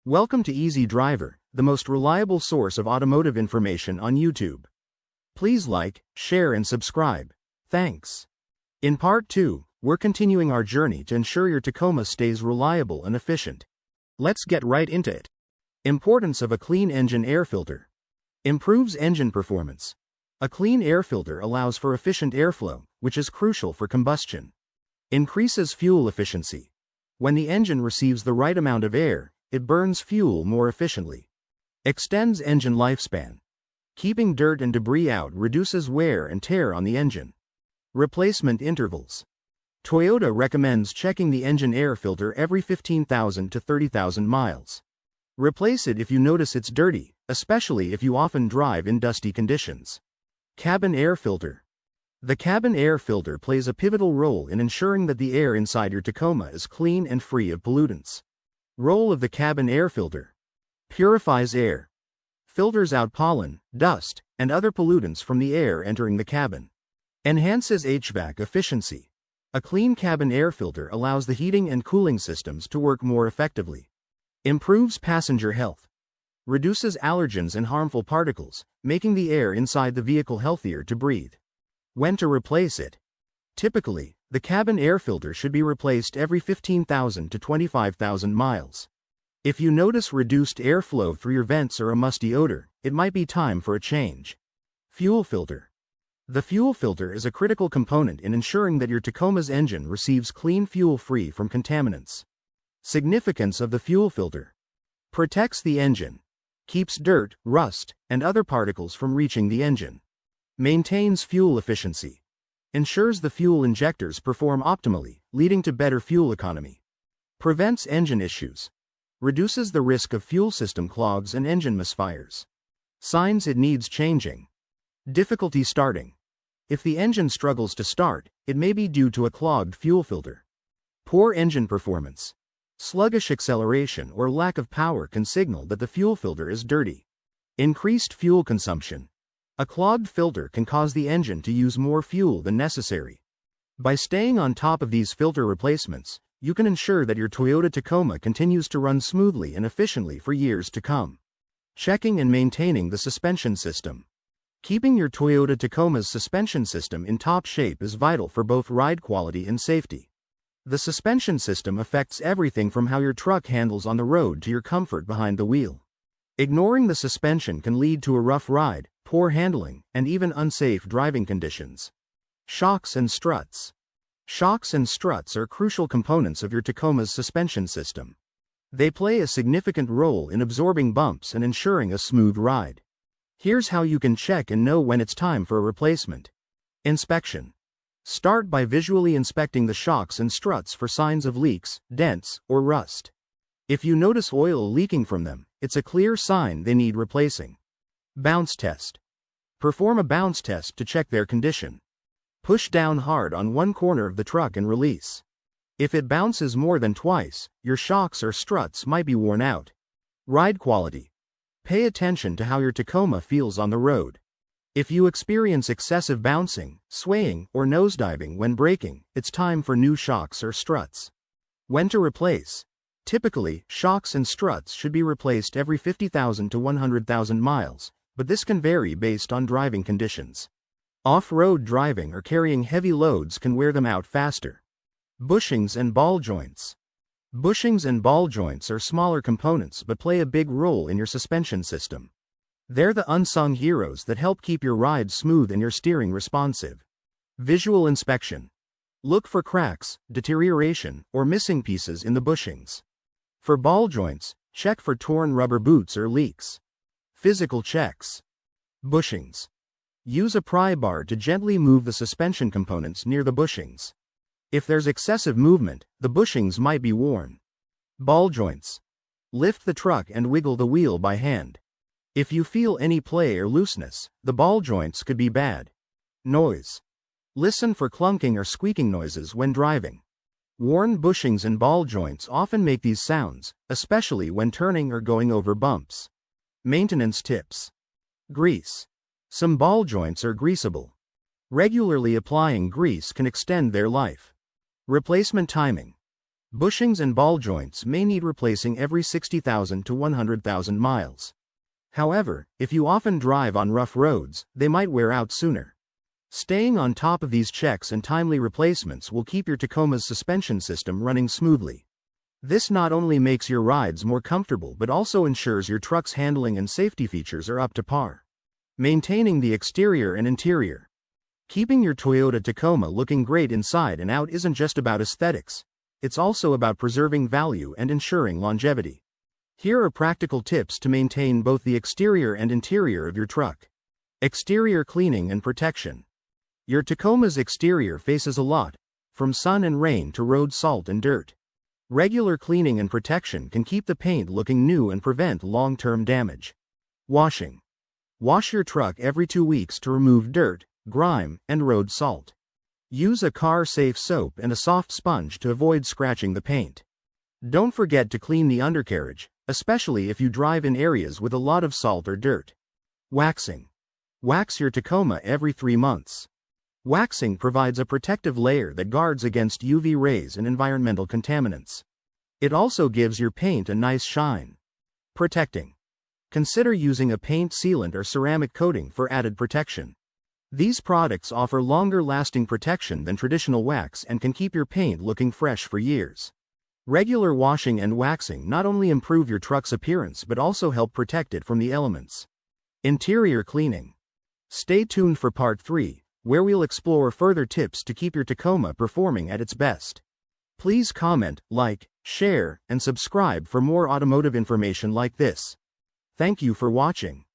Welcome to Easy Driver, the most reliable source of automotive information on YouTube. Please like, share and subscribe. Thanks. In part 2, we're continuing our journey to ensure your Tacoma stays reliable and efficient. Let's get right into it. Importance of a clean engine air filter. Improves engine performance. A clean air filter allows for efficient airflow, which is crucial for combustion. Increases fuel efficiency. When the engine receives the right amount of air, it burns fuel more efficiently. Extends engine lifespan. Keeping dirt and debris out reduces wear and tear on the engine. Replacement intervals. Toyota recommends checking the engine air filter every 15,000 to 30,000 miles. Replace it if you notice it's dirty, especially if you often drive in dusty conditions. Cabin air filter. The cabin air filter plays a pivotal role in ensuring that the air inside your Tacoma is clean and free of pollutants. Role of the cabin air filter. Purifies air. Filters out pollen, dust, and other pollutants from the air entering the cabin. Enhances HVAC efficiency. A clean cabin air filter allows the heating and cooling systems to work more effectively. Improves passenger health. Reduces allergens and harmful particles, making the air inside the vehicle healthier to breathe. When to replace it? Typically, the cabin air filter should be replaced every 15,000 to 25,000 miles. If you notice reduced airflow through your vents or a musty odor, it might be time for a change. Fuel filter. The fuel filter is a critical component in ensuring that your Tacoma's engine receives clean fuel free from contaminants. Significance of the fuel filter. Protects the engine. Keeps dirt, rust, and other particles from reaching the engine. Maintains fuel efficiency. Ensures the fuel injectors perform optimally, leading to better fuel economy. Prevents engine issues. Reduces the risk of fuel system clogs and engine misfires. Signs it needs changing. Difficulty starting. If the engine struggles to start, it may be due to a clogged fuel filter. Poor engine performance. Sluggish acceleration or lack of power can signal that the fuel filter is dirty. Increased fuel consumption. A clogged filter can cause the engine to use more fuel than necessary. By staying on top of these filter replacements, you can ensure that your Toyota Tacoma continues to run smoothly and efficiently for years to come. Checking and maintaining the suspension system. Keeping your Toyota Tacoma's suspension system in top shape is vital for both ride quality and safety. The suspension system affects everything from how your truck handles on the road to your comfort behind the wheel. Ignoring the suspension can lead to a rough ride, poor handling, and even unsafe driving conditions. Shocks and struts. Shocks and struts are crucial components of your Tacoma's suspension system. They play a significant role in absorbing bumps and ensuring a smooth ride. Here's how you can check and know when it's time for a replacement. Inspection. Start by visually inspecting the shocks and struts for signs of leaks, dents, or rust. If you notice oil leaking from them, it's a clear sign they need replacing. Bounce test. Perform a bounce test to check their condition. Push down hard on one corner of the truck and release. If it bounces more than twice, your shocks or struts might be worn out. Ride quality. Pay attention to how your Tacoma feels on the road. If you experience excessive bouncing, swaying, or nosediving when braking, it's time for new shocks or struts. When to replace? Typically, shocks and struts should be replaced every 50,000 to 100,000 miles, but this can vary based on driving conditions. Off-road driving or carrying heavy loads can wear them out faster. Bushings and ball joints. Bushings and ball joints are smaller components but play a big role in your suspension system. They're the unsung heroes that help keep your ride smooth and your steering responsive. Visual inspection. Look for cracks, deterioration, or missing pieces in the bushings. For ball joints, check for torn rubber boots or leaks. Physical checks. Bushings. Use a pry bar to gently move the suspension components near the bushings. If there's excessive movement, the bushings might be worn. Ball joints. Lift the truck and wiggle the wheel by hand. If you feel any play or looseness, the ball joints could be bad. Noise. Listen for clunking or squeaking noises when driving. Worn bushings and ball joints often make these sounds, especially when turning or going over bumps. Maintenance tips. Grease. Some ball joints are greasable. Regularly applying grease can extend their life. Replacement timing. Bushings and ball joints may need replacing every 60,000 to 100,000 miles. However, if you often drive on rough roads, they might wear out sooner. Staying on top of these checks and timely replacements will keep your Tacoma's suspension system running smoothly. This not only makes your rides more comfortable but also ensures your truck's handling and safety features are up to par. Maintaining the exterior and interior. Keeping your Toyota Tacoma looking great inside and out isn't just about aesthetics. It's also about preserving value and ensuring longevity. Here are practical tips to maintain both the exterior and interior of your truck. Exterior cleaning and protection. Your Tacoma's exterior faces a lot, from sun and rain to road salt and dirt. Regular cleaning and protection can keep the paint looking new and prevent long-term damage. Washing. Wash your truck every 2 weeks to remove dirt, grime, and road salt. Use a car-safe soap and a soft sponge to avoid scratching the paint. Don't forget to clean the undercarriage, especially if you drive in areas with a lot of salt or dirt. Waxing. Wax your Tacoma every 3 months. Waxing provides a protective layer that guards against UV rays and environmental contaminants. It also gives your paint a nice shine. Protecting. Consider using a paint sealant or ceramic coating for added protection. These products offer longer-lasting protection than traditional wax and can keep your paint looking fresh for years. Regular washing and waxing not only improve your truck's appearance but also help protect it from the elements. Interior cleaning. Stay tuned for Part 3, where we'll explore further tips to keep your Tacoma performing at its best. Please comment, like, share, and subscribe for more automotive information like this. Thank you for watching.